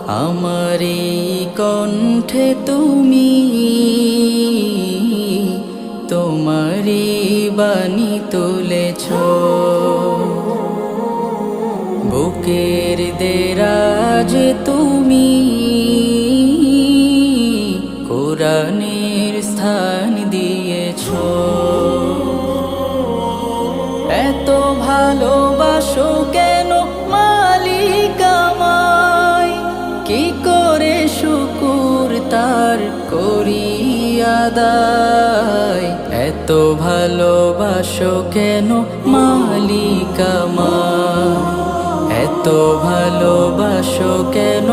আমারি কণ্ঠে তুমি তোমারি বাণী তুলেছ, বুকের দেরাজ তুমি কোরআনের স্থান দিয়েছ। এত ভালোবাসো কেন মালিক আমায়, কি করে শুকুর তার করি আদায়। এত ভালোবাসো কেন মালিক আমায়, এত ভালোবাসো কেন